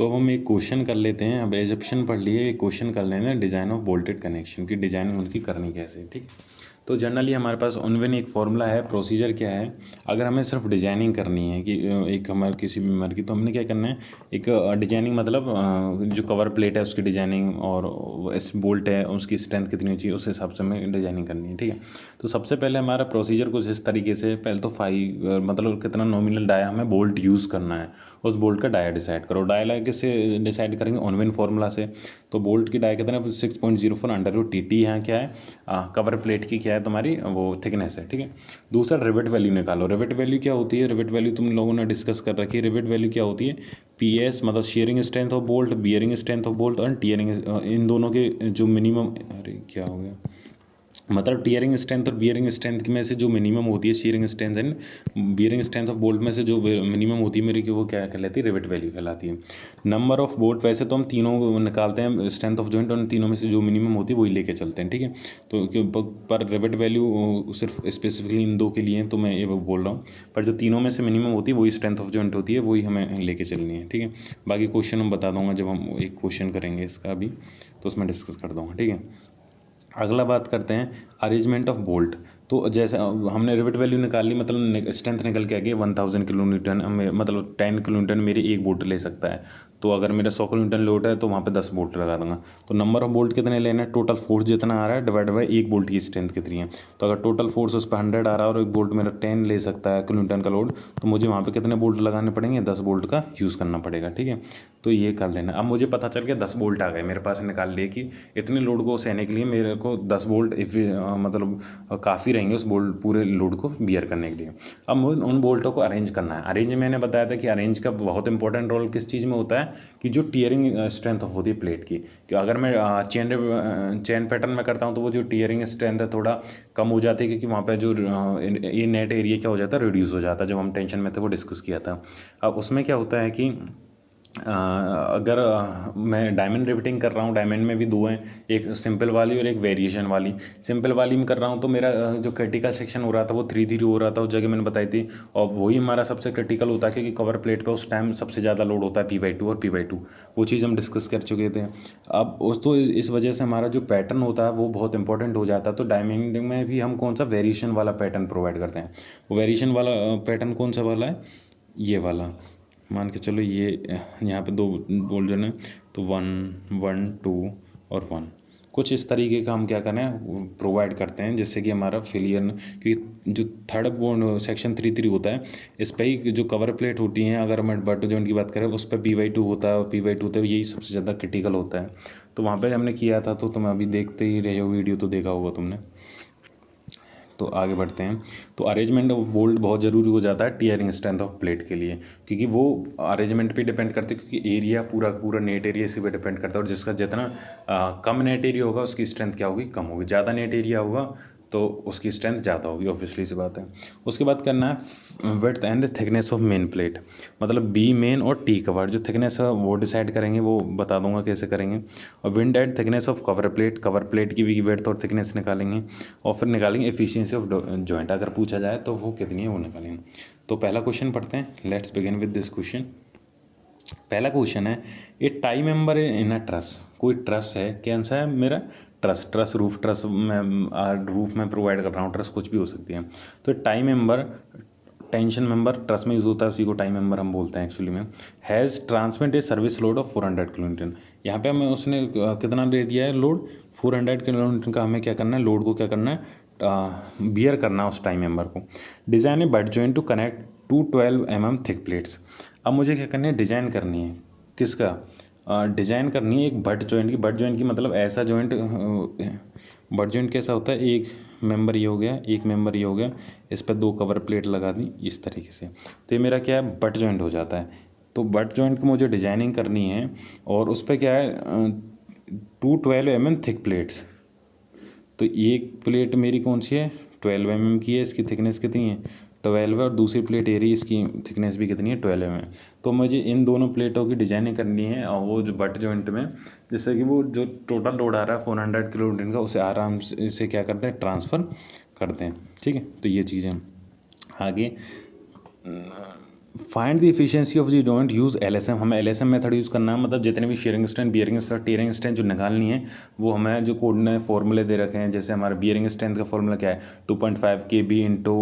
तो अब हम एक क्वेश्चन कर लेते हैं। अब एजप्शन पढ़ लिए, एक क्वेश्चन कर लेते हैं डिज़ाइन ऑफ बोल्टेड कनेक्शन की, डिज़ाइनिंग उनकी करनी कैसे है। ठीक, तो जनरली हमारे पास उनविन एक फॉर्मूला है। प्रोसीजर क्या है, अगर हमें सिर्फ डिजाइनिंग करनी है कि एक हमारे किसी भी मेम्बर की, तो हमने क्या करना है, एक डिजाइनिंग मतलब जो कवर प्लेट है उसकी डिजाइनिंग और इस बोल्ट है उसकी स्ट्रेंथ कितनी चाहिए उस हिसाब से हमें डिजाइनिंग करनी है। ठीक है, तो सबसे पहले हमारा प्रोसीजर कुछ इस तरीके से, पहले तो मतलब कितना नॉमिनल डाया हमें बोल्ट यूज़ करना है, उस बोल्ट का डाया डिसाइड करो। डाया किससे डिसाइड करेंगे, ऑनविन फार्मूला से। तो बोल्ट की डाया कितना है, 6.04 अंडर रूट टी। टी यहाँ क्या है, कवर प्लेट की क्या है तुम्हारी, वो थिकनेस है। ठीक है, दूसरा रिवेट वैल्यू निकालो। रिवेट वैल्यू क्या होती है, रिवेट वैल्यू तुम लोगों ने डिस्कस कर रखी है। रिवेट वैल्यू क्या होती है, पी एस मतलब sharing strength of bolt, bearing strength of bolt और टीयरिंग, इन दोनों के जो मिनिमम, अरे क्या हो गया, मतलब टीयरिंग स्ट्रेंथ और बियरिंग स्ट्रेंथ में से जो मिनिमम होती है, sharing strength and bearing strength of bolt में से जो मिनिमम होती है मेरी, कि वो क्या कहलाती है, रिवेट वैल्यू कहलाती है। नंबर ऑफ बोल्ट, वैसे तो हम तीनों निकालते हैं स्ट्रेंथ ऑफ जॉइंट, और तीनों में से जो मिनिमम होती है वही लेके चलते हैं। ठीक है, तो पर रिवेट वैल्यू सिर्फ स्पेसिफिकली इन दो के लिए, तो मैं ये बोल रहा हूँ, पर जो तीनों में से मिनिमम होती है वही स्ट्रेंथ ऑफ जॉइंट होती है, वही हमें लेके चलनी है। ठीक है, बाकी क्वेश्चन हम बता दूंगा जब हम एक क्वेश्चन करेंगे इसका भी, तो उसमें डिस्कस कर दूँगा। ठीक है, अगला बात करते हैं अरेंजमेंट ऑफ बोल्ट। तो जैसे हमने रिवेट वैल्यू निकाल ली, मतलब स्ट्रेंथ निकल के आ गई 1000 किलो न्यूटन, मतलब 10 किलो न्यूटन मेरी एक बोल्ट ले सकता है। तो अगर मेरा 100 किलो न्यूटन लोड है तो वहाँ पे 10 बोल्ट लगा दूंगा। तो नंबर ऑफ बोल्ट कितने लेने हैं, टोटल फोर्स जितना आ रहा है डिवाइड बाई एक बोल्ट की स्ट्रेंथ कितनी है। तो अगर टोटल फोर्स उस पर 100 आ रहा है और एक बोल्ट मेरा 10 ले सकता है किलो न्यूटन का लोड, तो मुझे वहाँ पे कितने बोल्ट लगाने पड़ेंगे, 10 बोल्ट का यूज़ करना पड़ेगा। ठीक है, तो ये कर लेना। अब मुझे पता चल गया 10 बोल्ट आ गए मेरे पास, निकाल लिए कि इतने लोड को सहने के लिए मेरे को 10 बोल्ट मतलब काफ़ी रहेंगे उस बोल्ट पूरे लोड को बियर करने के लिए। अब उन बोल्टों को अरेंज करना है। अरेंज मैंने बताया था कि अरेंज का बहुत इंपॉर्टेंट रोल किस चीज़ में होता है, कि जो टीयरिंग स्ट्रेंथ होती है प्लेट की, कि अगर मैं चेन पैटर्न में करता हूँ तो वो जो टीयरिंग स्ट्रेंथ है थोड़ा कम हो जाती है, क्योंकि वहाँ पे जो ये नेट एरिया क्या हो जाता है, रिड्यूस हो जाता है। जब हम टेंशन में थे वो डिस्कस किया था। अब उसमें क्या होता है कि अगर मैं डायमंड रिवेटिंग कर रहा हूँ, डायमंड में भी दो हैं, एक सिंपल वाली और एक वेरिएशन वाली। सिंपल वाली में कर रहा हूँ तो मेरा जो क्रिटिकल सेक्शन हो रहा था वो 3-3 हो रहा था, उस जगह मैंने बताई थी। और वही हमारा सबसे क्रिटिकल होता है, क्योंकि कवर प्लेट पे उस टाइम सबसे ज़्यादा लोड होता है P/2 और P/2, वो चीज़ हम डिस्कस कर चुके थे। अब उस तो इस वजह से हमारा जो पैटर्न होता है वो बहुत इंपॉर्टेंट हो जाता है। तो डायमंड में भी हम कौन सा वेरिएशन वाला पैटर्न प्रोवाइड करते हैं। वो वेरिएशन वाला पैटर्न कौन सा वाला है, ये वाला। मान के चलो ये यहाँ पे दो बोल जो है, तो 1 1 2 और 1, कुछ इस तरीके का हम क्या करें प्रोवाइड करते हैं, जिससे कि हमारा फेलियर, क्योंकि जो थर्ड सेक्शन 3-3 होता है, इस पर ही जो कवर प्लेट होती हैं, अगर हम बट जॉइंट की बात करें उस पर P/2 होता है, और P/2 होता है, यही सबसे ज़्यादा क्रिटिकल होता है। तो वहाँ पर हमने किया था, तो तुम अभी देखते ही रहे हो, वीडियो तो देखा होगा तुमने। तो आगे बढ़ते हैं। तो अरेंजमेंट ऑफ बोल्ट बहुत ज़रूरी हो जाता है टीयरिंग स्ट्रेंथ ऑफ प्लेट के लिए, क्योंकि वो अरेंजमेंट पे डिपेंड करती है, क्योंकि एरिया पूरा नेट एरिया इसी पे डिपेंड करता है। और जिसका जितना कम नेट एरिया होगा उसकी स्ट्रेंथ क्या होगी, कम होगी। ज़्यादा नेट एरिया होगा तो उसकी स्ट्रेंथ ज़्यादा होगी, ऑब्वियसली सी बात है। उसके बाद करना है width and the thickness of main plate, मतलब बी मेन और टी कवर। जो थिकनेस है वो डिसाइड करेंगे, वो बता दूंगा कैसे करेंगे। और wind and thickness of cover plate की भी विड्थ और थिकनेस निकालेंगे। और फिर निकालेंगे एफिशिएंसी ऑफ जॉइंट, अगर पूछा जाए तो वो कितनी है वो निकालेंगे। तो पहला क्वेश्चन पढ़ते हैं, let's begin with this question. पहला क्वेश्चन है, a tie member in a truss. कोई ट्रस है, कैसा सा है मेरा ट्रस रूफ में प्रोवाइड कर रहा हूँ। ट्रस कुछ भी हो सकती है। तो tie member, tension member truss में यूज़ होता है, उसी को टाई मेंबर हम बोलते हैं एक्चुअली में। Has transmit a service load of 400 kilo Newton. यहाँ पे हमें उसने कितना दे दिया है लोड, 400 किलो न्यूटन का। हमें क्या करना है, लोड को क्या करना है, बियर करना उस टाई मेंबर को। Design a butt joint to connect 12 mm thick plates. अब मुझे क्या करनी है, डिज़ाइन करनी है किसका, डिज़ाइन करनी है एक बट जॉइंट की। बट जॉइंट की मतलब ऐसा जॉइंट, बट जॉइंट कैसा होता है, एक मेंबर ये हो गया, एक मेंबर ये हो गया, इस पर 2 कवर प्लेट लगा दी इस तरीके से, तो ये मेरा क्या है, बट जॉइंट हो जाता है। तो बट जॉइंट की मुझे डिज़ाइनिंग करनी है, और उस पर क्या है 212 mm थिक प्लेट्स। तो एक प्लेट मेरी कौन सी है, 12 mm की है, इसकी थिकनेस कितनी है 12 है, और दूसरी प्लेट एरी इसकी थिकनेस भी कितनी है 12 mm। तो मुझे इन दोनों प्लेटों की डिजाइनिंग करनी है, और वो जो बट जॉइंट में, जिससे कि वो जो टोटल लोड आ रहा है 400 किलो न्यूटन का, उसे आराम से क्या करते हैं, ट्रांसफ़र करते हैं। ठीक है, तो ये चीज़ें आगे find the efficiency of the joint use LSM, हमें LSM मेथड यूज़ करना है, मतलब जितने भी sharing strength, bearing strength, tearing strength जो निकालनी है वो हमें जो कोड ने फॉर्मूले दे रखे हैं। जैसे हमारा बियरिंग स्ट्रेंथ का फॉर्मूला क्या है, 2.5 KB इंटू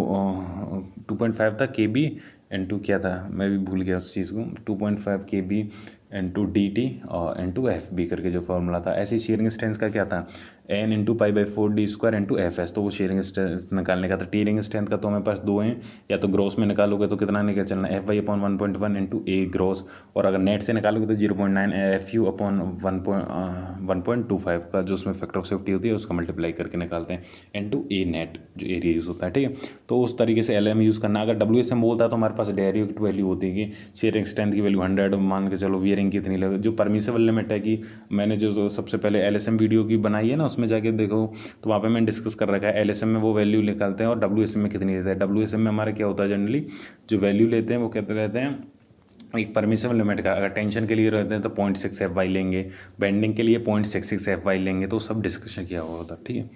2.5 था KB इंटू क्या था, मैं भी भूल गया उस चीज़ को, 2.5 KB इंटू DT और इंटू FB करके जो फॉर्मूला था। ऐसे ही शेयरिंग स्ट्रेंथ का क्या था, N into π/4 D² into FS, तो वो शेयरिंग स्ट्रेंथ निकालने का था। टीयरिंग स्ट्रेंथ का तो हमारे पास दो हैं, या तो ग्रॉस में निकालोगे तो कितना निकल चलना, FY/1.1 इंटू A ग्रॉस, और अगर नेट से निकालोगे तो 0.9 FU/1.25 का जो उसमें फैक्टर ऑफ सेफ्टी होती है उसका मल्टीप्लाई करके निकालते हैं इंटू A नेट जो एरिया यूज़ होता है, ठीक है। तो उस तरीके से LM यूज़ करना। अगर WSM बोलता है तो हमारे पास डेरिवेटिव वैल्यू होती है कि शेयरिंग स्ट्रेंथ की वैल्यू 100 मान के चलो, बियरिंग कितनी लगे, जो परमिसेबल लिमिट है कि मैंने जो सबसे पहले LSM वीडियो की बनाई है ना, उसमें जाके देखो तो वहाँ पे मैंने डिस्कस कर रखा है। LSM में वो वैल्यू निकालते हैं और WSM में कितनी देता है। WSM में हमारा क्या होता है, जनरली जो वैल्यू लेते हैं वो कहते रहते हैं एक परमिसेबल लिमिट का। अगर टेंशन के लिए रहते हैं तो 0.6 FY लेंगे, बेंडिंग के लिए 0.66 FY लेंगे, तो सब डिस्कशन किया हुआ होता है, ठीक है।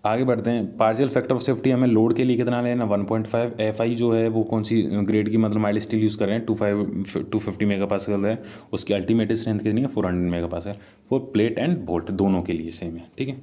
आगे बढ़ते हैं। पार्शियल फैक्टर ऑफ सेफ्टी हमें लोड के लिए कितना लेना, 1.5 FI जो है वो कौन सी ग्रेड की, मतलब माइल्ड स्टील यूज़ कर रहे हैं, 250 मेगापास्कल है। उसकी अल्टीमेट स्ट्रेंथ कितनी है, 400 megapascal, for plate and bolt दोनों के लिए सेम है, ठीक है।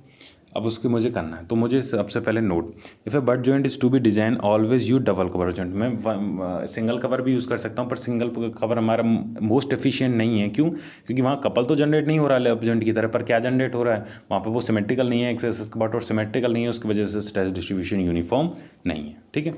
अब उसके मुझे करना है, तो मुझे सबसे पहले note, if a butt joint is to be design always use double cover joint. मैं सिंगल कवर भी यूज़ कर सकता हूँ, पर सिंगल कवर हमारा मोस्ट एफिशिएंट नहीं है। क्यों? क्योंकि वहाँ कपल तो जनरेट नहीं हो रहा है लेफ्ट जॉइंट की तरह, पर क्या जनरेट हो रहा है वहाँ पर, वो सिमेट्रिकल नहीं है, एक्सेस का बट और सिमेट्रिकल नहीं है, उसकी वजह से स्ट्रेस डिस्ट्रीब्यूशन यूनिफॉर्म नहीं है, ठीक है।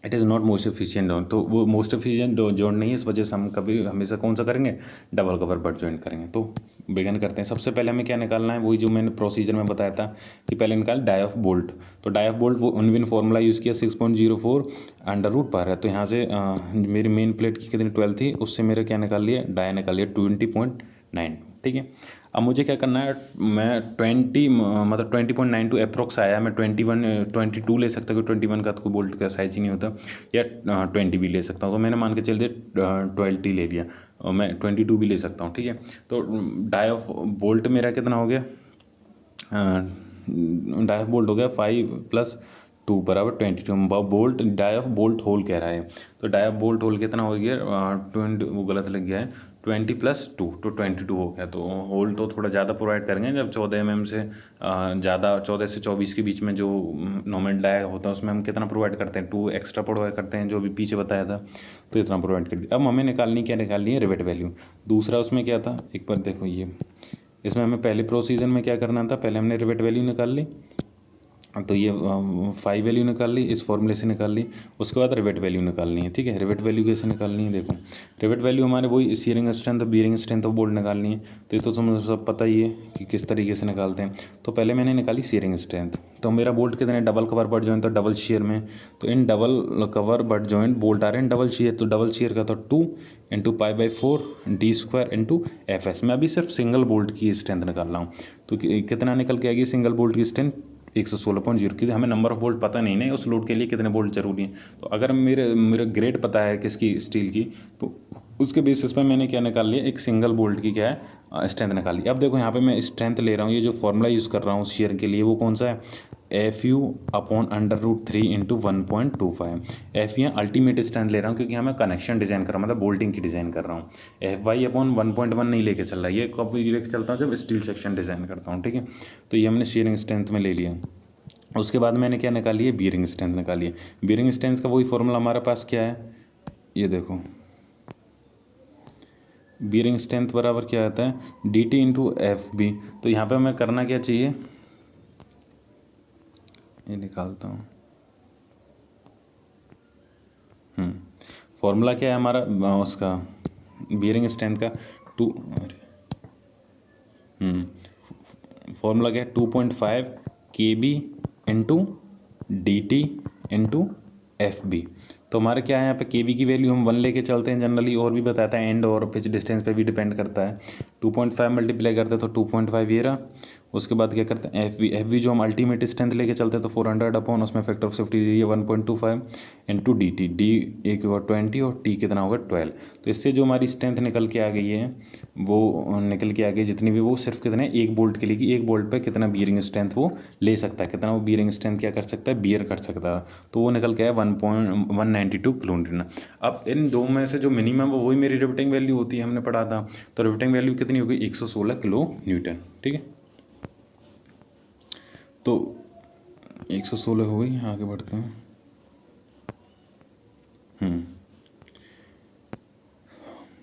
It is not most efficient joint, तो वो मोस्ट एफिशिएंट जॉइंट नहीं है, इस वजह से हम कभी हमेशा कौन सा करेंगे, डबल कवर बट जॉइंट करेंगे। तो बिगिन करते हैं। सबसे पहले हमें क्या निकालना है, वही जो मैंने प्रोसीजर में बताया था कि पहले निकाल डाई ऑफ बोल्ट। तो डाई ऑफ बोल्ट वो उनविन फॉर्मूला यूज़ किया, 6.04 √π है। तो यहाँ से मेरी मेन प्लेट की कितनी 12 थी, उससे मेरे क्या निकाल लिया, डाई निकाल लिया 20.9, ठीक है। अब मुझे क्या करना है, मैं 20 मतलब 20.92 अप्रोक्स आया, मैं 22 ले सकता हूँ, 21 का तो कोई बोल्ट का साइज ही नहीं होता, या 20 भी ले सकता हूँ। तो मैंने मान के चल दिया 20 ले लिया, और मैं 22 भी ले सकता हूँ, ठीक है। तो डाई ऑफ बोल्ट मेरा कितना हो गया, डाई ऑफ बोल्ट हो गया 5+2 बराबर 22। Bolt dia of bolt hole कह रहा है, तो डाई ऑफ बोल्ट होल कितना हो गया, 20, वो गलत लग गया है, 20+2 तो 22 हो गया। तो होल तो थोड़ा ज़्यादा प्रोवाइड करेंगे, जब 14 mm से ज़्यादा 14 से 24 के बीच में जो नॉर्मल डाई होता है उसमें हम कितना प्रोवाइड करते हैं, 2 एक्स्ट्रा प्रोवाइड करते हैं, जो अभी पीछे बताया था, तो इतना प्रोवाइड कर दिया। अब हमें निकालनी क्या, निकालनी है रिवेट वैल्यू। दूसरा उसमें क्या था, एक बार देखो, ये इसमें हमें पहले प्रोसीजर में क्या करना था, पहले हमने रिवेट वैल्यू निकाल ली, तो ये 5 वैल्यू निकाल ली, इस फॉर्मूले से निकाल ली। उसके बाद रिवेट वैल्यू निकालनी है, ठीक है। रिवेट वैल्यू कैसे निकालनी है, देखो रिवेट वैल्यू हमारे वही शेयरिंग स्ट्रेंथ और बियरिंग स्ट्रेंथ ऑफ बोल्ट निकालनी है। तो ये तो तुम्हें सब पता ही है कि किस तरीके से निकालते हैं। तो पहले मैंने निकाली शेयरिंग स्ट्रेंथ, तो मेरा बोल्ट कितने, डबल कवर बट जॉइंट, तो डबल शेयर में, तो in double cover butt joint bolt आ रहे हैं डबल शेयर, तो डबल शेयर का तो 2 इंटू π/4 D² इंटू FS। मैं अभी सिर्फ सिंगल बोल्ट की स्ट्रेंथ निकाल रहा हूँ, तो कितना निकल के आएगी सिंगल बोल्ट की स्ट्रेंथ, 116.0 की। हमें नंबर ऑफ बोल्ट पता नहीं है, उस लोड के लिए कितने बोल्ट जरूरी हैं। तो अगर मेरा ग्रेड पता है किसकी, स्टील की, तो उसके बेसिस पे मैंने क्या निकाल लिया, एक सिंगल बोल्ट की क्या है स्ट्रेंथ निकाली। अब देखो यहाँ पे मैं स्ट्रेंथ ले रहा हूँ, ये जो फॉर्मूला यूज़ कर रहा हूँ शेयर के लिए वो कौन सा है, FU/√3 इंटू 1.25। एफ यहाँ अल्टीमेट स्ट्रेंथ ले रहा हूँ, क्योंकि यहाँ मैं कनेक्शन डिज़ाइन कर रहा हूँ, मतलब बोल्टिंग की डिज़ाइन कर रहा हूँ। FY/1.1 नहीं लेके चल रहा है, ये कब लेके चलता हूँ, जब स्टील सेक्शन डिज़ाइन करता हूँ, ठीक है। तो ये हमने शेयरिंग स्ट्रेंथ में ले लिया। उसके बाद मैंने क्या निकाली है, बियरिंग स्ट्रेंथ निकाली है। बियरिंग स्ट्रेंथ का वही फॉर्मूला हमारे पास क्या है, ये देखो, बियरिंग स्ट्रेंथ बराबर क्या आता है, DT इंटू FB। तो यहाँ पे हमें करना क्या चाहिए, ये निकालता हूँ, फॉर्मूला क्या है हमारा उसका बियरिंग स्ट्रेंथ का, फॉर्मूला क्या है, 2.5 KB into DT into FB। तो हमारे क्या है यहाँ पे KB की वैल्यू हम 1 लेके चलते हैं जनरली, और भी बताता है एंड और पिच डिस्टेंस पे भी डिपेंड करता है। 2.5 मल्टीप्लाई करते हैं तो 2.5 ये रहा, उसके बाद क्या करते हैं एफ वी जो हम अल्टीमेट स्ट्रेंथ लेके चलते हैं तो 400 अपॉन उसमें फैक्टर ऑफ सेफ्टी दी है 1.25 इंटू डी टी, डी एक होगा 20 और टी कितना होगा 12। तो इससे जो हमारी स्ट्रेंथ निकल के आ गई है वो निकल के आ गई जितनी भी, वो सिर्फ कितने एक बोल्ट के लिए कि एक बोल्ट पे कितना बियरिंग स्ट्रेंथ वो ले सकता है, कितना वो बियरिंग स्ट्रेंथ क्या कर सकता है, बियर कर सकता है। तो वो निकल के आया 1.192 किलोन्यूटन। अब इन दो में से जो मिनिमम वही मेरी रिवेटिंग वैल्यू होती है, हमने पढ़ा था। तो रिवेटिंग वैल्यू कितनी होगी 116 किलो न्यूटन। ठीक है, तो 116 हो गई। आगे बढ़ते हैं।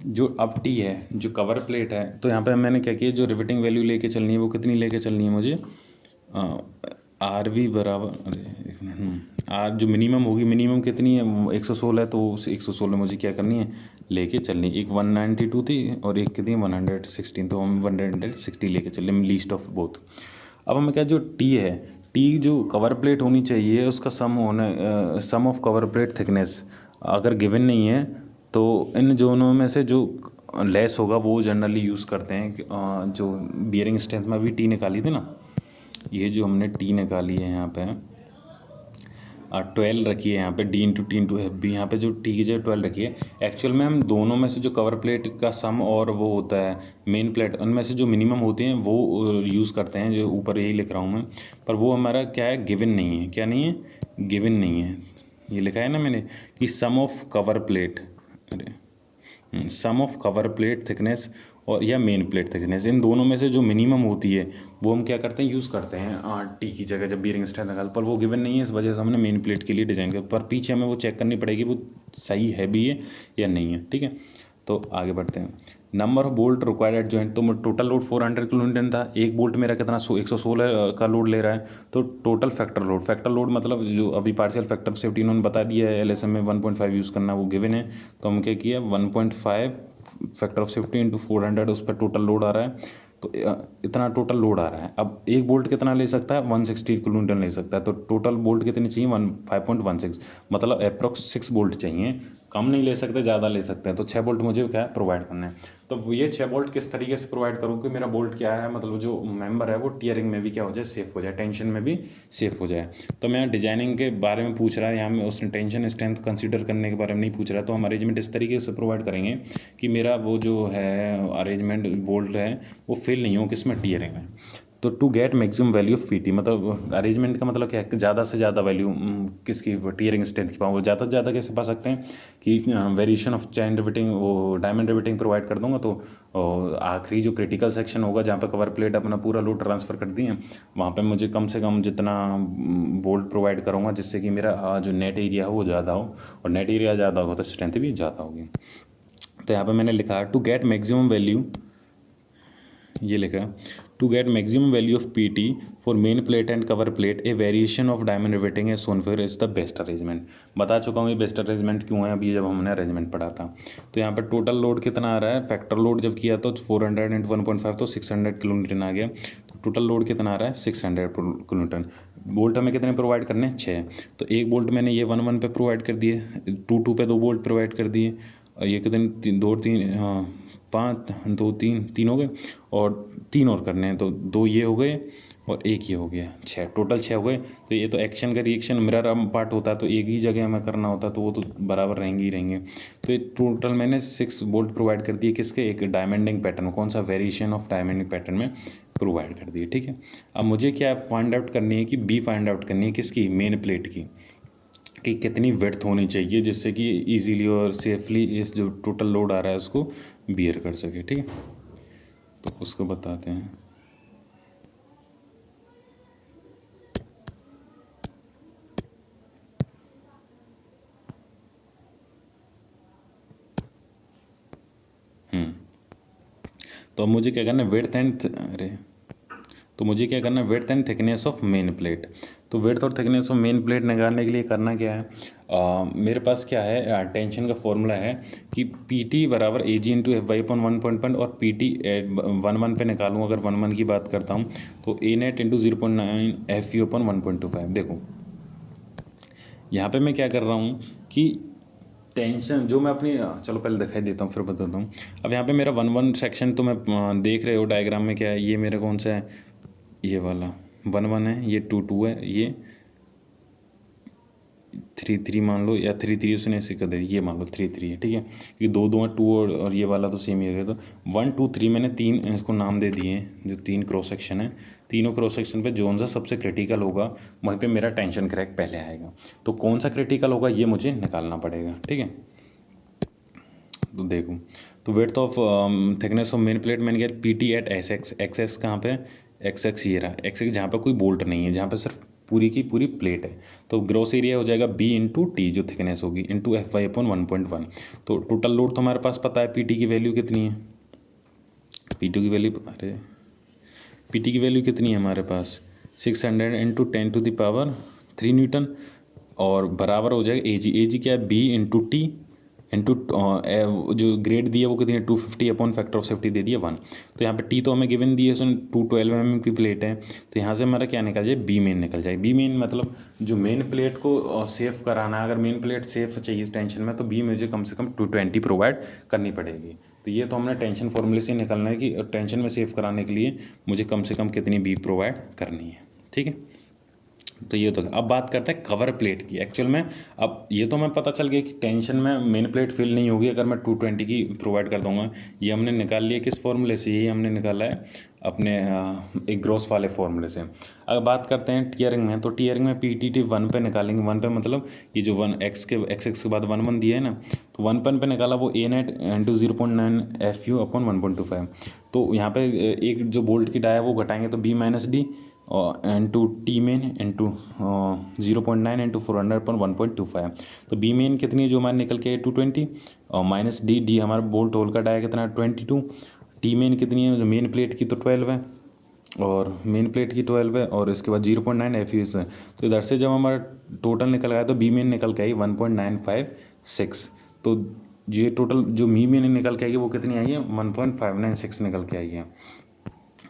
जो अब टी है, जो कवर प्लेट है, तो यहाँ पे मैंने क्या किया, जो रिवेटिंग वैल्यू लेके चलनी है वो कितनी लेके चलनी है मुझे, आर वी बराबर, अरे एक मिनट, आर जो मिनिमम होगी, मिनिमम कितनी है 116 है, तो 116 मुझे क्या करनी है लेके चलनी। एक 192 थी और एक कितनी 116, तो हम 160 लेके चले, लीस्ट ऑफ बोथ। अब हमें क्या, जो टी है, टी जो कवर प्लेट होनी चाहिए उसका सम ऑफ कवर प्लेट थिकनेस अगर गिवन नहीं है तो इन दोनों में से जो लेस होगा वो जनरली यूज़ करते हैं। जो बियरिंग स्ट्रेंथ में अभी टी निकाली थी ना, ये जो हमने टी निकाली है यहाँ पे 12 रखी है, यहाँ पे D into T into F B, यहाँ पे जो टी की जगह 12 रखी है। एक्चुअल में हम दोनों में से जो कवर प्लेट का सम और वो होता है मेन प्लेट, उनमें से जो मिनिमम होते हैं वो यूज़ करते हैं, जो ऊपर यही लिख रहा हूँ मैं। पर वो हमारा क्या है, गिवन नहीं है। क्या नहीं है, गिवन नहीं है। ये लिखा है ना मैंने कि सम ऑफ कवर प्लेट, अरे सम ऑफ कवर प्लेट थिकनेस और या मेन प्लेट थिकनेस, इन दोनों में से जो मिनिमम होती है वो हम क्या करते हैं, यूज़ करते हैं टी की जगह जब बियरिंग स्ट्रेंथ निकाल। पर वो गिवन नहीं है, इस वजह से हमने मेन प्लेट के लिए डिज़ाइन किया। पर पीछे हमें वो चेक करनी पड़ेगी वो सही है भी है या नहीं है। ठीक है, तो आगे बढ़ते हैं। Number of bolt required at joint, तो टोटल लोड 400 किलो न्यूटन था, एक बोल्ट मेरा कितना 116 का लोड ले रहा है। तो टोटल फैक्टर लोड मतलब जो अभी पार्शियल फैक्टर सेफ्टी इन्होंने बता दिया है, LSM में 1.5 यूज़ करना, वो गिवन है। तो हम क्या किया 1.5 फैक्टर ऑफ सेफ्टी इंटू 400, उस पर टोटल लोड आ रहा है। तो इतना टोटल लोड आ रहा है। अब एक बोल्ट कितना ले सकता है, 160 किलो न्यूटन ले सकता है। तो टोटल बोल्ट कितनी चाहिए 5.16, मतलब अप्रॉक्स 6 बोल्ट चाहिए। कम नहीं ले सकते, ज़्यादा ले सकते हैं। तो 6 बोल्ट मुझे क्या है प्रोवाइड करना है। तो ये 6 बोल्ट किस तरीके से प्रोवाइड करूँ कि मेरा बोल्ट क्या है, मतलब जो मेंबर है वो टीयरिंग में भी क्या हो जाए, सेफ हो जाए, टेंशन में भी सेफ हो जाए। तो मैं डिजाइनिंग के बारे में पूछ रहा है यहाँ में, उसने टेंशन स्ट्रेंथ कंसिडर करने के बारे में नहीं पूछ रहा। तो हम अरेंजमेंट इस तरीके से प्रोवाइड करेंगे कि मेरा वो जो है अरेंजमेंट बोल्ट है वो फेल नहीं हो किस में, टीयरिंग में। तो to get maximum value of PT, मतलब अरेंजमेंट का मतलब क्या है, ज़्यादा से ज़्यादा वैल्यू किसकी, टीयरिंग स्ट्रेंथ की पाऊँ। ज़्यादा से ज़्यादा कैसे पा सकते हैं कि वेरिएशन ऑफ चैन रिवेटिंग, वो डायमंड रिवेटिंग प्रोवाइड कर दूंगा। तो आखिरी जो क्रिटिकल सेक्शन होगा जहाँ पे कवर प्लेट अपना पूरा लोड ट्रांसफ़र कर दिए, वहाँ पे मुझे कम से कम जितना बोल्ट प्रोवाइड करूँगा जिससे कि मेरा जो नेट एरिया हो वो ज़्यादा हो, और नेट एरिया ज़्यादा हो तो स्ट्रेंथ भी ज़्यादा होगी। तो यहाँ पे मैंने लिखा टू गेट मैक्सिमम वैल्यू, ये लिखा to get maximum value of PT for main plate and cover plate a variation of diamond riveting as shown figure is the best arrangement. बता चुका हूँ ये बेस्ट अरेंजमेंट क्यों है, अभी जब हमने अरेंजमेंट पढ़ा था। तो यहाँ पर टोटल लोड कितना आ रहा है, फैक्टर लोड जब किया तो 400 इंटू 1.5 तो 600 किलो न्यूटन आ गया। तो टोटल लोड कितना आ रहा है 600 किलो न्यूटन। बोल्ट हमें कितने प्रोवाइड करने हैं 6। तो एक बोल्ट मैंने ये 1 पे प्रोवाइड कर दिए, 2 पे 2 बोल्ट प्रोवाइड कर दिए, ये कितने 2 3 5 2 3 हो गए, और 3 और करने हैं। तो 2 ये हो गए और 1 ये हो गया, 6 टोटल 6 हो गए। तो ये तो एक्शन का रिएक्शन मिरर पार्ट होता है, तो एक ही जगह हमें करना होता है, तो वो तो बराबर रहेंगे ही रहेंगे। तो ये टोटल मैंने 6 बोल्ट प्रोवाइड कर दिए किसके, एक डायमंडिंग पैटर्न, कौन सा वेरिएशन ऑफ डायमंडिंग पैटर्न में प्रोवाइड कर दिए। ठीक है, अब मुझे क्या फाइंड आउट करनी है कि बी फाइंड आउट करनी है किसकी, मेन प्लेट की, कि कितनी विड्थ होनी चाहिए जिससे कि इजीली और सेफली इस जो टोटल लोड आ रहा है उसको बियर कर सके। ठीक है, तो उसको बताते हैं। तो अब मुझे क्या करना है, विड्थ एंड तो मुझे क्या करना है, width and thickness of main plate. तो विड्थ और थिकनेस ऑफ मेन प्लेट निकालने के लिए करना क्या है, मेरे पास क्या है, टेंशन का फॉर्मूला है कि पी टी बराबर ए जी इंटू एफ वाई अपॉन 1.1, और पी टी 1 पे निकालूँ अगर 1 की बात करता हूँ तो A net into 0.9 F U upon 1.25। देखो यहाँ पे मैं क्या कर रहा हूँ कि टेंशन जो मैं अपनी, चलो पहले दिखाई देता हूँ फिर बताता हूँ। अब यहाँ पे मेरा 1 सेक्शन तो मैं देख रहे हो डायग्राम में क्या है, ये मेरा कौन सा है ये वाला 1 1 है, ये 2 2 है, ये 3 3 मान लो, या 3 3 उसने ऐसे कर दे, ये मान लो 3 3 है, ठीक है, ये 2 2 है, 2 और ये वाला तो सेम ही है। तो 1 2 3 मैंने 3 इसको नाम दे दिए हैं, जो 3 क्रॉस सेक्शन है। तीनों क्रॉस सेक्शन पे जोन सा सबसे क्रिटिकल होगा वहीं पे मेरा टेंशन क्रैक पहले आएगा। तो कौन सा क्रिटिकल होगा ये मुझे निकालना पड़ेगा, ठीक है। तो देखो, तो width of thickness of main plate मैंने किया PT at S X, X X कहाँ पे, एक्स एक्स ये रहा, एक्स एक्स जहाँ पे कोई बोल्ट नहीं है, जहाँ पे सिर्फ पूरी की पूरी प्लेट है। तो ग्रॉस एरिया हो जाएगा B इंटू टी, जो थिकनेस होगी, इंटू FY/1.1। तो टोटल लोड तो हमारे पास पता है, PT की वैल्यू कितनी है, PT की वैल्यू, अरे PT की वैल्यू कितनी है हमारे पास, 600 इंटू 10⁻³ न्यूटन, और बराबर हो जाएगा AG क्या है, B इंटू टी इंटू जो ग्रेड दिया वो कितनी है, 250 अपॉन फैक्टर ऑफ सेफ्टी दे दिया 1। तो यहाँ पे टी तो हमें गिवन दी है, सुन 212 mm की प्लेट है। तो यहाँ से हमारा क्या निकल जाए, बी मेन निकल जाए। बी मेन मतलब जो मेन प्लेट को सेफ कराना है, अगर मेन प्लेट सेफ चाहिए इस टेंशन में, तो बी मुझे कम से कम 220 प्रोवाइड करनी पड़ेगी। तो ये तो हमने टेंशन फॉर्मूले से निकलना है कि टेंशन में सेफ कराने के लिए मुझे कम से कम कितनी बी प्रोवाइड करनी है, ठीक है। तो ये तो अब बात करते हैं कवर प्लेट की। एक्चुअल में अब ये तो हमें पता चल गया कि टेंशन में मेन प्लेट फिल नहीं होगी अगर मैं 220 की प्रोवाइड कर दूंगा। ये हमने निकाल लिया किस फॉर्मूले से, यही हमने निकाला है अपने एक ग्रॉस वाले फॉर्मूले से। अगर बात करते हैं टीयरिंग में, तो टीयरिंग में PTT 1 पे निकालेंगे। 1 पे मतलब ये जो 1 x के बाद 1 1 दिया है ना, तो 1 पे निकाला वो A net into 0.9 FU upon 1.25। तो यहाँ पे एक जो बोल्ट की डाई है वो घटाएंगे तो B minus D into T main into 0.9 into 400/1.25। तो बी मेन कितनी है जो हमारे निकल के 220, और माइनस डी हमारा बोल्ट होल का डाया कितना 22। टी मेन कितनी है, जो मेन प्लेट की तो 12 है, और मेन प्लेट की 12 है, और इसके बाद 0.9 FU है। तो इधर से जब हमारा टोटल निकल आया तो बी मेन निकल के आई 1.956। तो ये टोटल जो बी मेन निकल के आई है वो कितनी आई है, 1.596 निकल के आई है।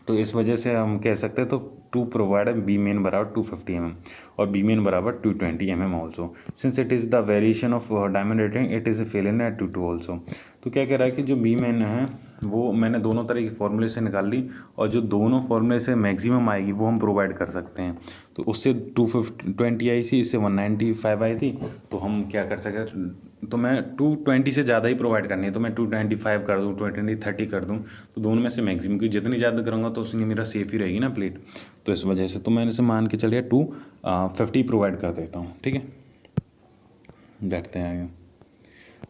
तो इस वजह से हम कह सकते हैं तो टू प्रोवाइड बी मेन बराबर 250 mm और बी मेन बराबर 220 mm also, since it is the variation of diamond rating it is fail in at 2 also. तो क्या कह रहा है कि जो बी मेन है वो मैंने दोनों तरह की फॉर्मूले से निकाल ली, और जो दोनों फॉर्मूले से मैक्सिमम आएगी वो हम प्रोवाइड कर सकते हैं। तो उससे 220 आई थी, इससे 195 आई थी। तो हम क्या कर सकते, तो मैं 220 से ज़्यादा ही प्रोवाइड करनी है, तो मैं 225 कर दूँ, 230 कर दूँ, तो दोनों में से मैक्सिमम, क्योंकि जितनी ज़्यादा करूँगा तो उसमें मेरा सेफ ही रहेगी ना प्लेट। तो इस वजह से तो मैंने से मान के चलिए 250 प्रोवाइड कर देता हूँ, ठीक है। बैठते हैं आगे,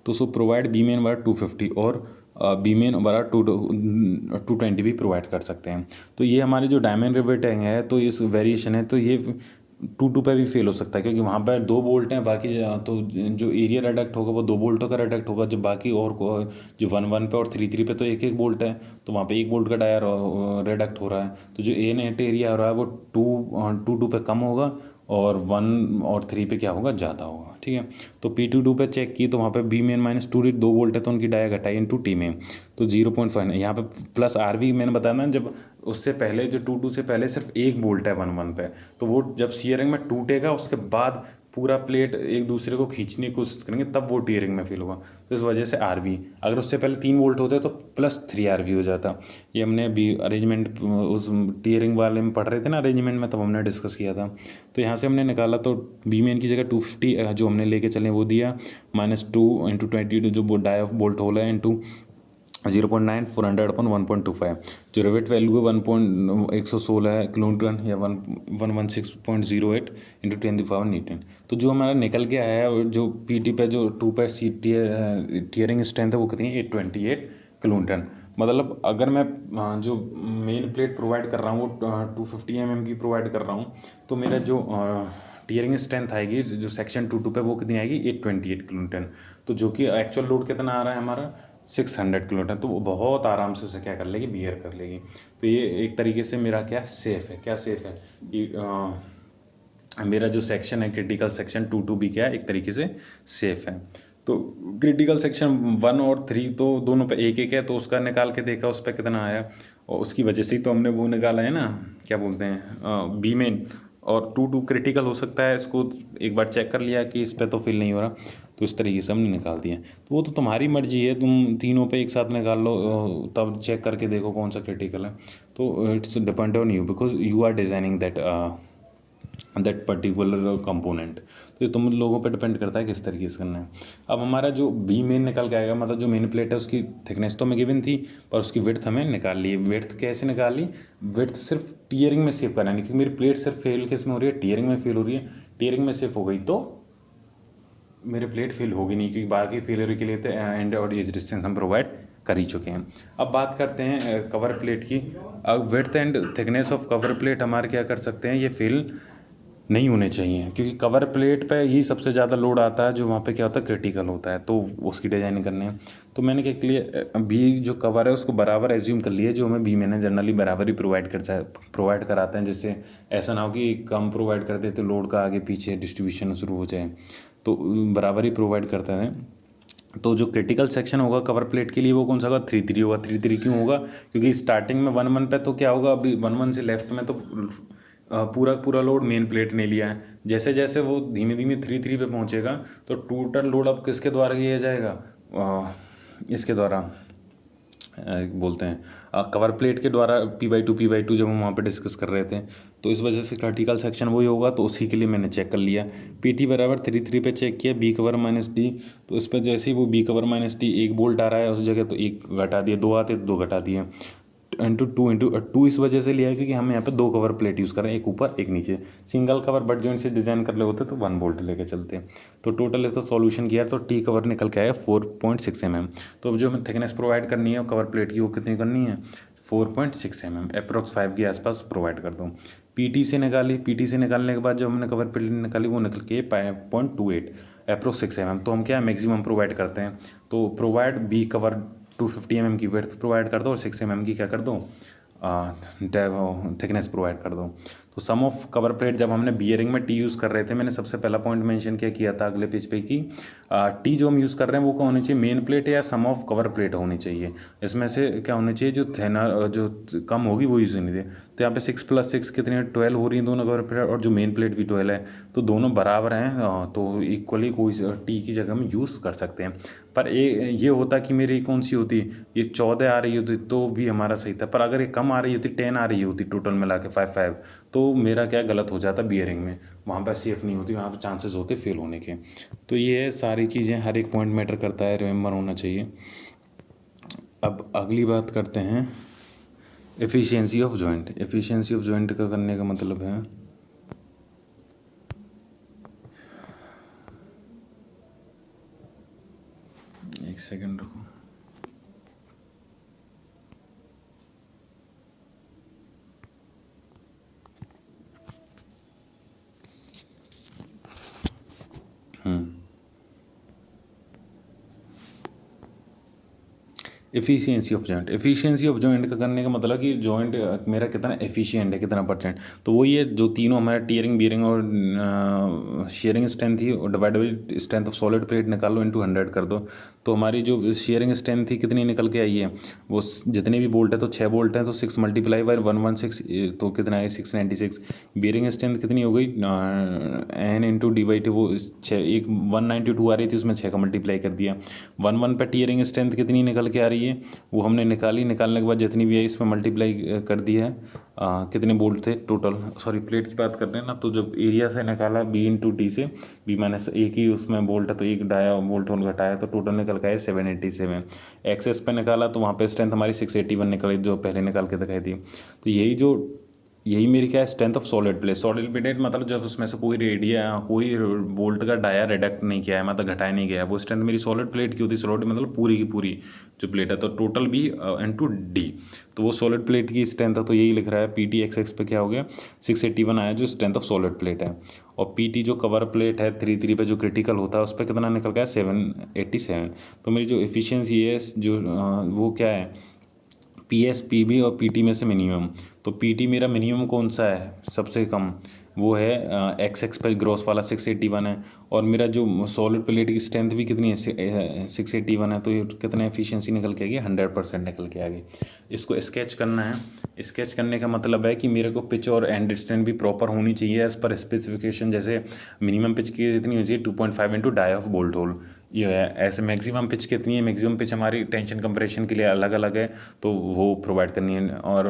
तो सो प्रोवाइड बी मेन बराबर 250 और बी मेन बराबर 220 भी प्रोवाइड कर सकते हैं। तो ये हमारे जो डायमंड रिवेटिंग है, तो इस वेरिएशन है, तो ये 2 पे भी फेल हो सकता है, क्योंकि वहाँ पर 2 बोल्ट हैं, बाकी तो जो एरिया रिडक्ट होगा वो 2 बोल्टों का रिडक्ट होगा, जब बाकी और जो 1 1 पे और 3 3 पे तो एक एक बोल्ट है, तो वहाँ पे एक बोल्ट का डायर रिडक्ट हो रहा है। तो जो ए नेट एरिया हो रहा है वो 2 पे कम होगा, और 1 और 3 पे क्या होगा, ज़्यादा होगा, ठीक है। तो P2 पे चेक की तो वहाँ पे बी मेन माइनस 2 वोल्ट है, तो उनकी डाया घटाई इंटू टी में, तो 0.5 यहाँ पे प्लस RV मैंने बताया ना, जब उससे पहले जो 2 से पहले सिर्फ एक बोल्ट है 1 1 पे, तो वो जब शीयरिंग में टूटेगा उसके बाद पूरा प्लेट एक दूसरे को खींचने की कोशिश करेंगे, तब वो टीयरिंग में फील होगा। तो इस वजह से RV, अगर उससे पहले 3 वोल्ट होते तो प्लस 3 RV हो जाता। ये हमने अभी अरेंजमेंट उस टीयरिंग वाले में पढ़ रहे थे ना, अरेंजमेंट में, तब हमने डिस्कस किया था। तो यहाँ से हमने निकाला, तो बी मेन की जगह 250 जो हमने लेके चले वो दिया, -2 इंटू 22 जो डाई ऑफ बोल्ट होल है, इंटू 0.9 400/1.25। जो रिवेट वैल्यू है 116 है किलोन्यूटन, या 116.08 इंटू 10⁻⁹ न्यूटन। तो जो हमारा निकल के आया है, जो PT पे जो 2 पे टीयरिंग स्ट्रेंथ है वो कितनी है, 828 किलोन्यूटन। मतलब अगर मैं जो मेन प्लेट प्रोवाइड कर रहा हूँ वो 250 mm की प्रोवाइड कर रहा हूँ, तो मेरा जो टीयरिंग स्ट्रेंथ आएगी जो सेक्शन 2 पे वो कितनी आएगी, 828 किलोन्यूटन। तो जो कि एक्चुअल लोड कितना आ रहा है हमारा, 600 किलोमीटर, तो वो बहुत आराम से उसे क्या कर लेगी, बियर कर लेगी। तो ये एक तरीके से मेरा क्या सेफ़ है, क्या सेफ़ है कि मेरा जो सेक्शन है क्रिटिकल सेक्शन 2 भी क्या है, एक तरीके से सेफ़ है। तो क्रिटिकल सेक्शन 1 और 3 तो दोनों पे एक एक है, तो उसका निकाल के देखा उस पर कितना आया, और उसकी वजह से ही तो हमने वो निकाला है ना, क्या बोलते हैं, बी मेन। और 2 क्रिटिकल हो सकता है, इसको एक बार चेक कर लिया कि इस पर तो फिल नहीं हो रहा, तो इस तरीके से हमने निकाल दिया। तो वो तो तुम्हारी मर्जी है, तुम तीनों पे एक साथ निकाल लो, तब चेक करके देखो कौन सा क्रिटिकल है। तो it's depend on you because you are designing that particular component. तो ये तुम लोगों पे डिपेंड करता है किस तरीके से करना है। अब हमारा जो बी मेन निकल के आएगा, मतलब जो मेन प्लेट है उसकी थिकनेस तो हमें गिवन थी, पर उसकी विड्थ हमें निकाल ली। विड्थ कैसे निकाली? विड्थ सिर्फ टीयरिंग में सेव करना है, क्योंकि मेरी प्लेट सिर्फ फेल किस में हो रही है? टीयरिंग में फेल हो रही है। टीयरिंग में सेव हो गई तो मेरी प्लेट फेल होगी नहीं, क्योंकि बाकी फेलियर के लिए एंड और एज रेजिस्टेंस हम प्रोवाइड कर ही चुके हैं। अब बात करते हैं कवर प्लेट की। अब width and thickness of cover plate हमारे क्या कर सकते हैं, ये फेल नहीं होने चाहिए, क्योंकि कवर प्लेट पे ही सबसे ज़्यादा लोड आता है, जो वहाँ पे क्या होता है क्रिटिकल होता है, तो उसकी डिजाइनिंग करनी है। तो मैंने क्या किया, बी जो कवर है उसको बराबर एज्यूम कर लिया, जो हमें बी मैंने जनरली बराबर ही प्रोवाइड कराते हैं, जिससे ऐसा ना हो कि कम प्रोवाइड करते तो लोड का आगे पीछे डिस्ट्रीब्यूशन शुरू हो जाए, तो बराबर ही प्रोवाइड करते हैं। तो जो क्रिटिकल सेक्शन होगा कवर प्लेट के लिए वो कौन सा होगा? 3-3 होगा। 3-3 क्यों होगा? क्योंकि स्टार्टिंग में 1-1 पे तो क्या होगा, अभी 1-1 से लेफ्ट में तो पूरा लोड मेन प्लेट ने लिया है। जैसे जैसे वो धीमे धीमे 3-3 पे पहुंचेगा तो टोटल लोड अब किसके द्वारा लिया जाएगा? इसके द्वारा बोलते हैं कवर प्लेट के द्वारा P/2 जब हम वहाँ पे डिस्कस कर रहे थे, तो इस वजह से क्रिटिकल सेक्शन वही होगा। तो उसी के लिए मैंने चेक कर लिया, PT बराबर 3-3 पे चेक किया, B कवर माइनस D। तो इस पर जैसे ही वो B cover minus D 1 bolt आ रहा है उस जगह, तो 1 घटा दिया, 2 आते तो 2 घटा दिए, इंटू इस वजह से लिया है क्योंकि हम यहाँ पे 2 कवर प्लेट यूज़ कर रहे हैं, एक ऊपर एक नीचे। सिंगल कवर बट जॉइंट से डिज़ाइन कर रहे होते तो 1 बोल्ट लेके चलते। तो टोटल इसका सॉल्यूशन किया तो टी कवर निकल के आया 4.6 mm। तो अब जो हमें थिकनेस प्रोवाइड करनी है कवर प्लेट की वो कितनी करनी है? 4.6 mm, अप्रॉक्स 5 के आसपास प्रोवाइड कर दो। PT से निकाली, PT से निकालने के बाद जब हमने कवर प्लेट निकाली वो निकल के 5.28 अप्रॉक्स 6 mm। तो हम क्या मैक्सिमम प्रोवाइड करते हैं, तो प्रोवाइड बी कवर 250 mm की विड्थ प्रोवाइड कर दो और 6 mm की क्या कर दो, थिकनेस प्रोवाइड कर दो। तो सम ऑफ कवर प्लेट जब हमने बियरिंग में टी यूज़ कर रहे थे, मैंने सबसे पहला पॉइंट मेंशन क्या किया था अगले पेज पे कि टी जो हम यूज़ कर रहे हैं वो क्या होनी चाहिए, मेन प्लेट या सम ऑफ कवर प्लेट होनी चाहिए। इसमें से क्या होनी चाहिए, जो थिनर जो कम होगी वो यूज़ होनी चाहिए। तो यहाँ पे 6+6 कितनी है? 12 हो रही है दोनों कवर प्लेट, और जो मेन प्लेट भी 12 है, तो दोनों बराबर हैं, तो इक्वली कोई टी की जगह में यूज़ कर सकते हैं। पर ये होता कि मेरी कौन सी होती, ये 14 आ रही होती तो भी हमारा सही था, पर अगर ये कम आ रही होती 10 आ रही होती टोटल मिला के 5 तो मेरा क्या गलत हो जाता बियरिंग में, वहाँ पर सेफ नहीं होती, वहाँ पर चांसेस होते फेल होने के। तो ये सारी चीज़ें, हर एक पॉइंट मैटर करता है, रिमेंबर होना चाहिए। अब अगली बात करते हैं efficiency of joint. Efficiency of joint का करने का मतलब है, एक सेकंड रुको। Efficiency of joint. Efficiency of joint का करने का मतलब कि जॉइंट मेरा कितना एफिशिएंट है, कितना परसेंट। तो वही है जो तीनों हमारा टीयरिंग, बियरिंग और शेयरिंग स्ट्रेंथ थी, और divide by strength of solid plate निकालो, इनटू 100 कर दो। तो हमारी जो शेयरिंग स्ट्रेंथ थी कितनी निकल के आई है, वो जितने भी बोल्ट है तो 6 बोल्ट हैं, तो 6 × 116 तो कितना है 696। बियरिंग स्ट्रेंथ कितनी हो गई, N × D/2, वो 192 आ रही थी, उसमें 6 का मल्टीप्लाई कर दिया। 1-1 पे टीयरिंग स्ट्रेंथ कितनी निकल के आ रही है, वो हमने निकालने के बाद जितनी भी आई इसमें मल्टीप्लाई कर दिया है। कितने बोल्ट थे टोटल, सॉरी प्लेट की बात करते हैं ना, तो जब एरिया से निकाला B/T से, B-1 ही उसमें बोल्ट है तो एक डाया बोल्ट होल घटाया, तो टोटल निकल के आए 787। एक्सेस पे निकाला तो वहाँ पे स्ट्रेंथ हमारी 681 निकली, जो पहले निकाल के दिखाई थी। तो यही मेरी क्या है, strength of solid plate. Solid plate मतलब जब उसमें से कोई रेडिया, कोई बोल्ट का डाया रिडक्ट नहीं किया है, मतलब घटाया नहीं गया है, वो स्ट्रेंथ मेरी सॉलिड प्लेट की होती है। सॉलिड मतलब पूरी की पूरी जो प्लेट है, तो टोटल B × D, तो वो सॉलिड प्लेट की स्ट्रेंथ है। तो यही लिख रहा है PTXX पे क्या हो गया 681 आया, जो स्ट्रेंथ ऑफ सॉलिड प्लेट है। और PT जो कवर प्लेट है 3-3 पे जो क्रिटिकल होता है उस पर कितना निकल गया 787। तो मेरी जो एफिशिएंसी है जो वो क्या है, PS, PB और PT में से मिनिमम। तो PT मेरा मिनिमम कौन सा है, सबसे कम वो है एक्स पे ग्रॉस वाला 681 है, और मेरा जो सॉलिड प्लेट की स्ट्रेंथ भी कितनी है 681 है, तो ये कितना एफिशिएंसी निकल के आ गई 100% निकल के आ गई। इसको स्केच करना है। स्केच करने का मतलब है कि मेरे को पिच और एंड डिस्टेंस भी प्रॉपर होनी चाहिए एज़ पर स्पेसिफिकेशन। जैसे मिनिमम पिच की कितनी होनी चाहिए 2.5 into dia of bolt hole, ये है। ऐसे मैक्सिमम पिच कितनी है, मैक्सिमम पिच हमारी टेंशन कंप्रेशन के लिए अलग अलग है, तो वो प्रोवाइड करनी है। और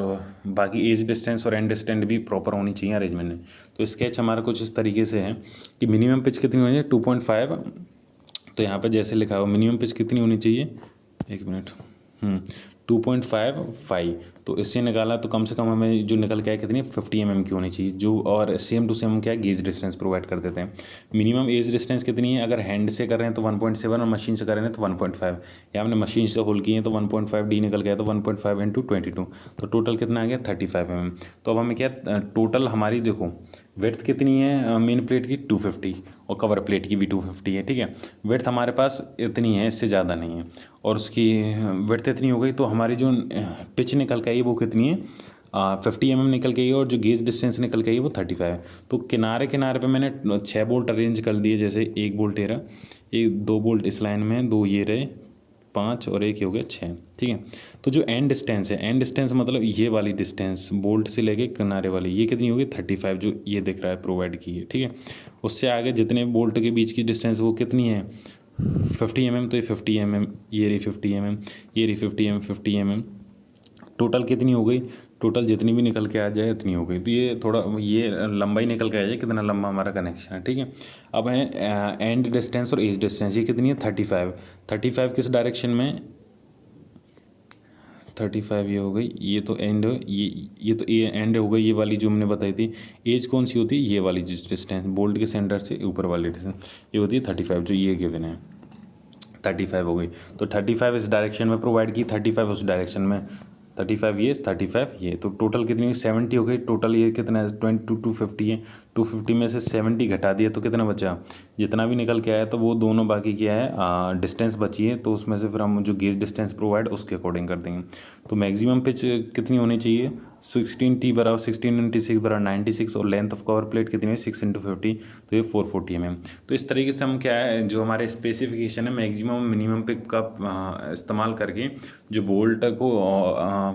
बाकी एज डिस्टेंस और एंड डिस्टेंस भी प्रॉपर होनी चाहिए अरेंजमेंट में। तो स्केच हमारा कुछ इस तरीके से है कि मिनिमम पिच कितनी होनी चाहिए 2.5, तो यहाँ पे जैसे लिखा हुआ मिनिमम पिच कितनी होनी चाहिए, 1 मिनट, 2.55, तो इससे निकाला तो कम से कम हमें जो निकल के आए कितनी 50 mm की होनी चाहिए जो, और सेम टू सेम क्या है गेज डिस्टेंस प्रोवाइड कर देते हैं। मिनिमम एज डिस्टेंस कितनी है, अगर हैंड से कर रहे हैं तो 1.7 और मशीन से कर रहे हैं तो 1.5, या हमने मशीन से होल किए हैं तो 1.5 डी निकल गया तो 1.5 इंटू 22, तो टोटल कितना आ गया 35 mm। तो अब हमें क्या टोटल हमारी देखो विड्थ कितनी है मेन प्लेट की 250 और कवर प्लेट की भी 250 है, ठीक है। विड्थ हमारे पास इतनी है, इससे ज़्यादा नहीं है, और उसकी विड्थ इतनी हो गई, तो हमारी जो पिच निकल के आई वो कितनी है 50 mm निकल के आई, और जो गेज डिस्टेंस निकल के आई वो 35। तो किनारे किनारे पे मैंने 6 बोल्ट अरेंज कर दिए, जैसे 1 बोल्ट ये रहा, 2 बोल्ट इस लाइन में, 2 ये रहे, 5 और 1 हो गया 6, ठीक है। तो जो एंड डिस्टेंस है, एंड डिस्टेंस मतलब ये वाली डिस्टेंस बोल्ट से लेके किनारे वाली, ये कितनी होगी 35, जो ये दिख रहा है प्रोवाइड की है, ठीक है। उससे आगे जितने बोल्ट के बीच की डिस्टेंस वो कितनी है 50 mm, तो ये 50 mm, ये रही 50 mm, ये रही 50 mm, टोटल कितनी हो गई, टोटल जितनी भी निकल के आ जाए इतनी हो गई। तो ये थोड़ा ये लंबाई निकल के आ जाए कितना लंबा हमारा कनेक्शन है, ठीक है। अब है एंड डिस्टेंस और एज डिस्टेंस, ये कितनी है 35 किस डायरेक्शन में 35 ये हो गई, ये तो एंड, ये तो ये एंड हो गई, ये वाली जो हमने बताई थी। एज कौन सी होती है, ये वाली डिस्टेंस बोल्ट के सेंटर से ऊपर वाली डिस्टेंस, ये होती है 35, जो ये गिवन है 35 हो गई। तो 35 इस डायरेक्शन में प्रोवाइड की, 35 उस डायरेक्शन में, 35 ये 35 ये, तो टोटल कितनी हुई 70 हो गई। टोटल ये कितना है 250 है, 250 में से 70 घटा दिया तो कितना बचा, जितना भी निकल के आया तो वो दोनों बाकी क्या है डिस्टेंस बची है, तो उसमें से फिर हम जो गेज डिस्टेंस प्रोवाइड उसके अकॉर्डिंग कर देंगे। तो मैक्सिमम पिच कितनी होनी चाहिए 16T बराबर 16 × 6 बराबर 96, और लेंथ ऑफ कवर प्लेट कितनी है 6 × 50, तो ये 440 mm। तो इस तरीके से हम क्या है जो हमारे स्पेसिफिकेशन है मैक्सिमम मिनिमम पिक का इस्तेमाल करके जो बोल्ट को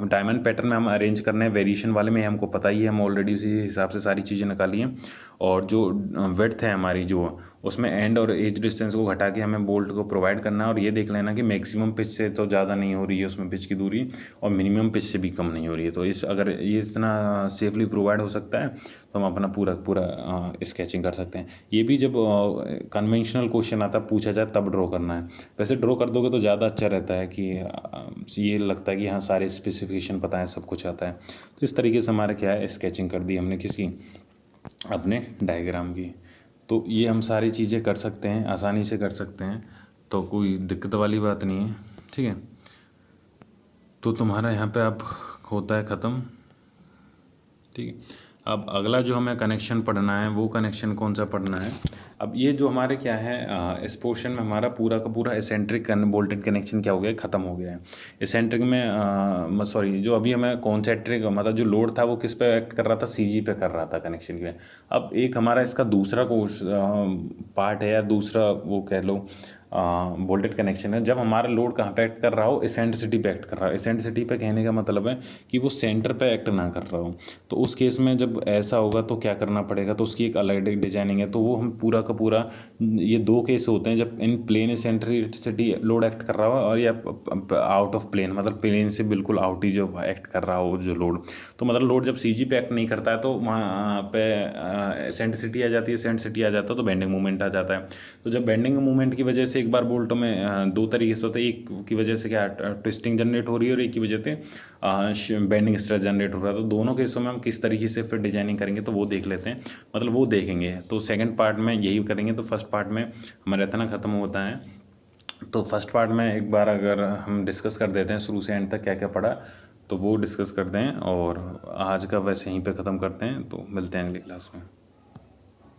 डायमंड पैटर्न में हम अरेंज करने हैं, वेरिएशन वाले में हमको पता ही है, हम ऑलरेडी उसी हिसाब से सारी चीज़ें निकाली हैं। और जो विड्थ है हमारी जो उसमें एंड और एज डिस्टेंस को घटा के हमें बोल्ट को प्रोवाइड करना है, और ये देख लेना कि मैक्सिमम पिच से तो ज़्यादा नहीं हो रही है उसमें पिच की दूरी, और मिनिमम पिच से भी कम नहीं हो रही है। तो इस अगर ये इतना सेफली प्रोवाइड हो सकता है तो हम अपना पूरा स्केचिंग कर सकते हैं। ये भी जब कन्वेंशनल क्वेश्चन आता पूछा जाए तब ड्रॉ करना है, वैसे ड्रॉ कर दोगे तो ज़्यादा अच्छा रहता है कि ये लगता है कि हाँ सारे स्पेसिफिकेशन पता है, सब कुछ आता है। तो इस तरीके से हमारा क्या है स्केचिंग कर दी हमने किसी अपने डायग्राम की। तो ये हम सारी चीज़ें कर सकते हैं, आसानी से कर सकते हैं, तो कोई दिक्कत वाली बात नहीं है, ठीक है। तो तुम्हारा यहाँ पे अब होता है ख़त्म, ठीक है। अब अगला जो हमें कनेक्शन पढ़ना है वो कनेक्शन कौन सा पढ़ना है। अब ये जो हमारे क्या है इस पोर्शन में हमारा पूरा का पूरा एसेंट्रिक बोल्टेड कनेक्शन क्या हो गया ख़त्म हो गया है। एसेंट्रिक में सॉरी जो अभी हमें कॉन्सेंट्रिक मतलब जो लोड था वो किस पे एक्ट कर रहा था, सीजी पे कर रहा था कनेक्शन के। अब एक हमारा इसका दूसरा कोर्स पार्ट है या दूसरा वो कह लो बोल्टेड कनेक्शन है, जब हमारा लोड कहाँ पे एक्ट कर रहा हो एसेंट्रिसिटी पे एक्ट कर रहा हो। एसेंट्रिसिटी पे कहने का मतलब है कि वो सेंटर पे एक्ट ना कर रहा हो। तो उस केस में जब ऐसा होगा तो क्या करना पड़ेगा, तो उसकी एक अलग डिजाइनिंग है। तो वो हम पूरा का पूरा ये दो केस होते हैं जब इन प्लेन एसेंट्रिसिटी लोड एक्ट कर रहा हो और या आउट ऑफ प्लेन मतलब प्लेन से बिल्कुल आउट ही जो एक्ट कर रहा हो जो लोड। तो मतलब लोड जब सीजी पे एक्ट नहीं करता है तो वहाँ पे एसेंट्रिसिटी आ जाती है, एसेंट्रिसिटी आ जाता है तो बेंडिंग मूवमेंट आ जाता है। तो जब बेंडिंग मूवमेंट की वजह से एक बार बोल्टों में दो तरीके से होता है, एक की वजह से क्या ट्विस्टिंग जनरेट हो रही है और एक की वजह से बेंडिंग स्ट्रेस जनरेट हो रहा है। तो दोनों केसों में हम किस तरीके से फिर डिजाइनिंग करेंगे तो वो देख लेते हैं, मतलब वो देखेंगे। तो सेकंड पार्ट में यही करेंगे। तो फर्स्ट पार्ट में हमारा इतना ख़त्म होता है। तो फर्स्ट पार्ट में एक बार अगर हम डिस्कस कर देते हैं शुरू से एंड तक क्या क्या पढ़ा तो वो डिस्कस करते हैं, और आज का वैसे यहीं पे ख़त्म करते हैं। तो मिलते हैं अगली क्लास में।